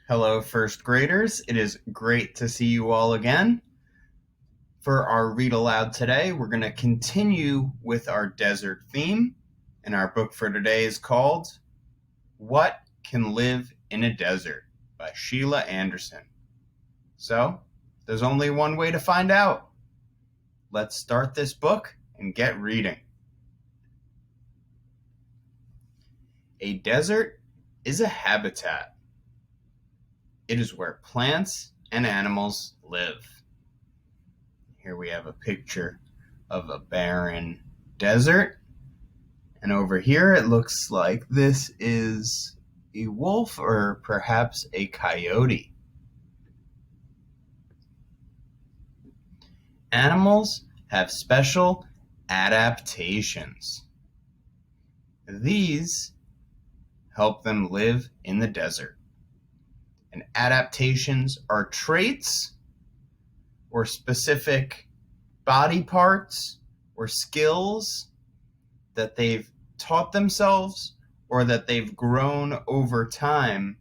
Hello, first graders. It is great to see you all again. For our read aloud today, we're going to continue with our desert theme, and our book for today is called What Can Live in a Desert by Sheila Anderson. So, there's only one way to find out. Let's start this book and get reading. A desert is a habitat. It is where plants and animals live. Here we have a picture of a barren desert. And over here it looks like this is a wolf or perhaps a coyote. Animals have special adaptations. These help them live in the desert. And adaptations are traits or specific body parts or skills that they've taught themselves or that they've grown over time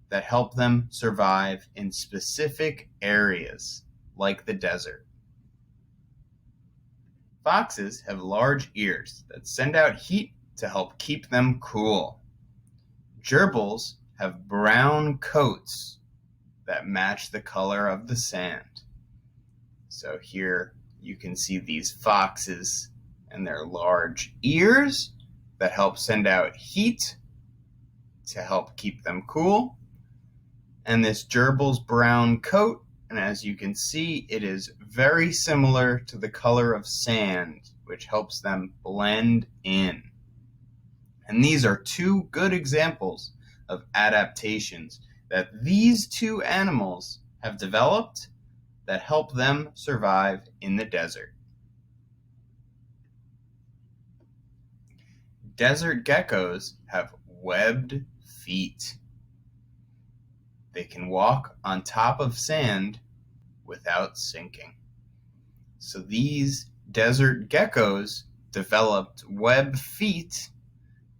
that help them survive in specific areas like the desert. Foxes have large ears that send out heat to help keep them cool. Gerbils have brown coats that match the color of the sand. So here you can see these foxes and their large ears that help send out heat to help keep them cool. And this gerbil's brown coat, and as you can see, it is very similar to the color of sand, which helps them blend in. And these are two good examples of adaptations that these two animals have developed that help them survive in the desert. Desert geckos have webbed feet. They can walk on top of sand without sinking. So these desert geckos developed webbed feet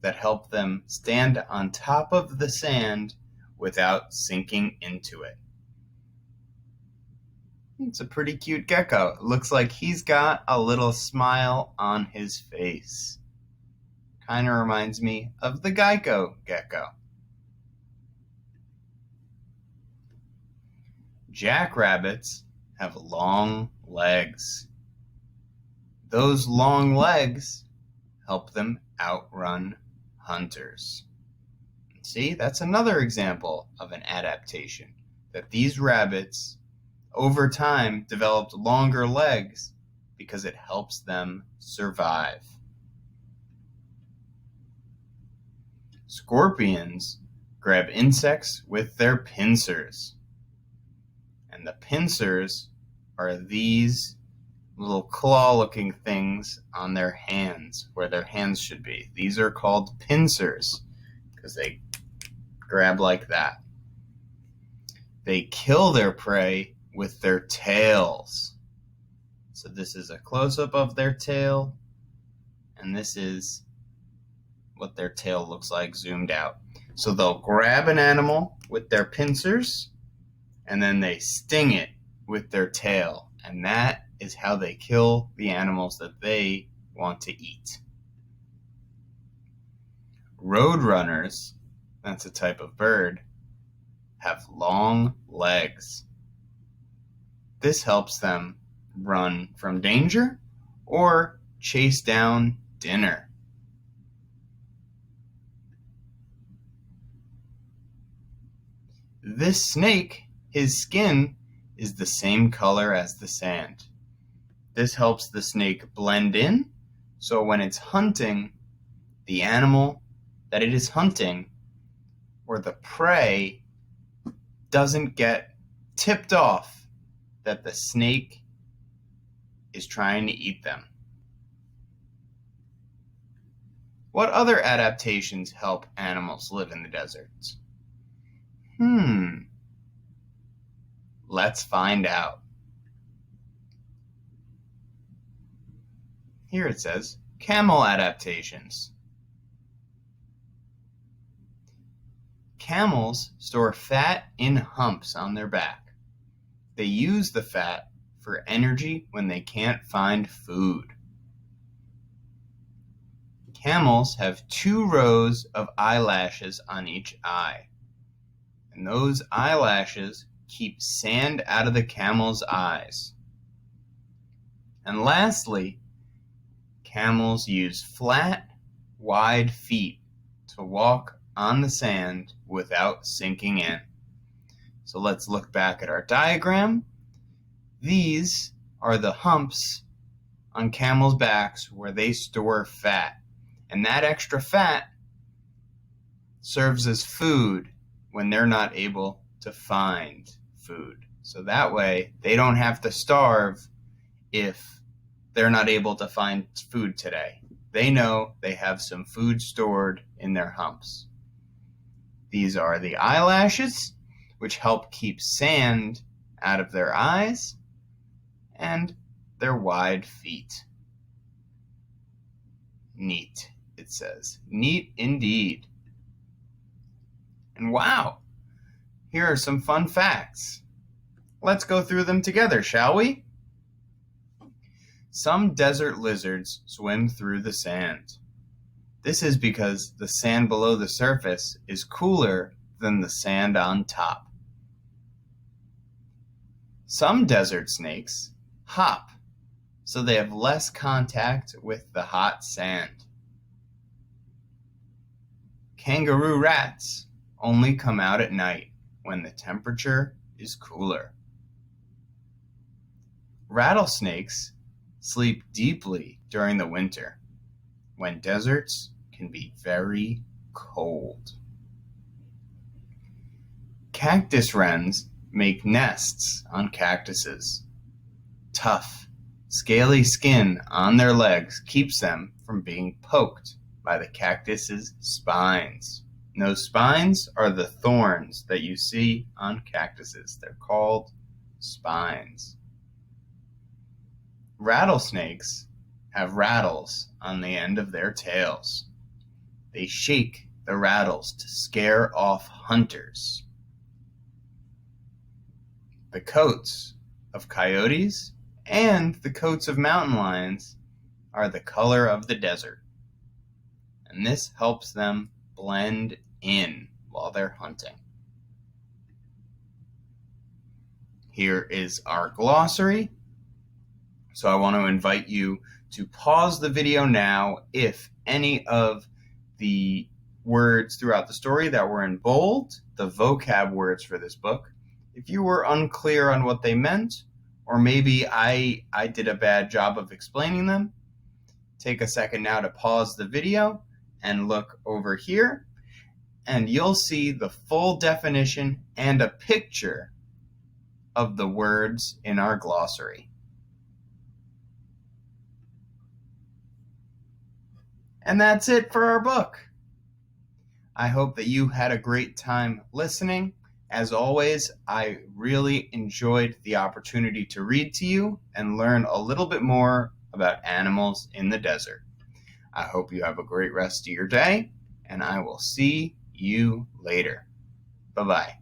that help them stand on top of the sand without sinking into it. It's a pretty cute gecko. It looks like he's got a little smile on his face. Kind of reminds me of the Geico gecko. Jackrabbits have long legs. Those long legs help them outrun hunters. See, that's another example of an adaptation, that these rabbits over time developed longer legs because it helps them survive. Scorpions grab insects with their pincers. And the pincers are these little claw-looking things on their hands, where their hands should be. These are called pincers because they grab like that. They kill their prey with their tails. So this is a close-up of their tail, and this is what their tail looks like zoomed out. So they'll grab an animal with their pincers, and then they sting it with their tail, and that is how they kill the animals that they want to eat. Roadrunners, that's a type of bird, have long legs. This helps them run from danger or chase down dinner. This snake, his skin is the same color as the sand. This helps the snake blend in, so when it's hunting, the animal that it is hunting, or the prey, doesn't get tipped off that the snake is trying to eat them. What other adaptations help animals live in the deserts? Let's find out. Here it says, camel adaptations. Camels store fat in humps on their back. They use the fat for energy when they can't find food. Camels have 2 rows of eyelashes on each eye, and those eyelashes keep sand out of the camel's eyes. And lastly, camels use flat, wide feet to walk on the sand without sinking in. So let's look back at our diagram. These are the humps on camels' backs where they store fat. And that extra fat serves as food when they're not able to find food. So that way they don't have to starve if they're not able to find food today. They know they have some food stored in their humps. These are the eyelashes, which help keep sand out of their eyes, and their wide feet. Neat, it says. Neat indeed. And wow, here are some fun facts. Let's go through them together, shall we? Some desert lizards swim through the sand. This is because the sand below the surface is cooler than the sand on top. Some desert snakes hop, so they have less contact with the hot sand. Kangaroo rats only come out at night when the temperature is cooler. Rattlesnakes sleep deeply during the winter, when deserts can be very cold. Cactus wrens make nests on cactuses. Tough, scaly skin on their legs keeps them from being poked by the cactus's spines. And those spines are the thorns that you see on cactuses. They're called spines. Rattlesnakes have rattles on the end of their tails. They shake the rattles to scare off hunters. The coats of coyotes and the coats of mountain lions are the color of the desert, and this helps them blend in while they're hunting. Here is our glossary. So I want to invite you to pause the video now if any of the words throughout the story that were in bold, the vocab words for this book, if you were unclear on what they meant, or maybe I did a bad job of explaining them, take a second now to pause the video and look over here, and you'll see the full definition and a picture of the words in our glossary. And that's it for our book. I hope that you had a great time listening. As always, I really enjoyed the opportunity to read to you and learn a little bit more about animals in the desert. I hope you have a great rest of your day, and I will see you later. Bye-bye.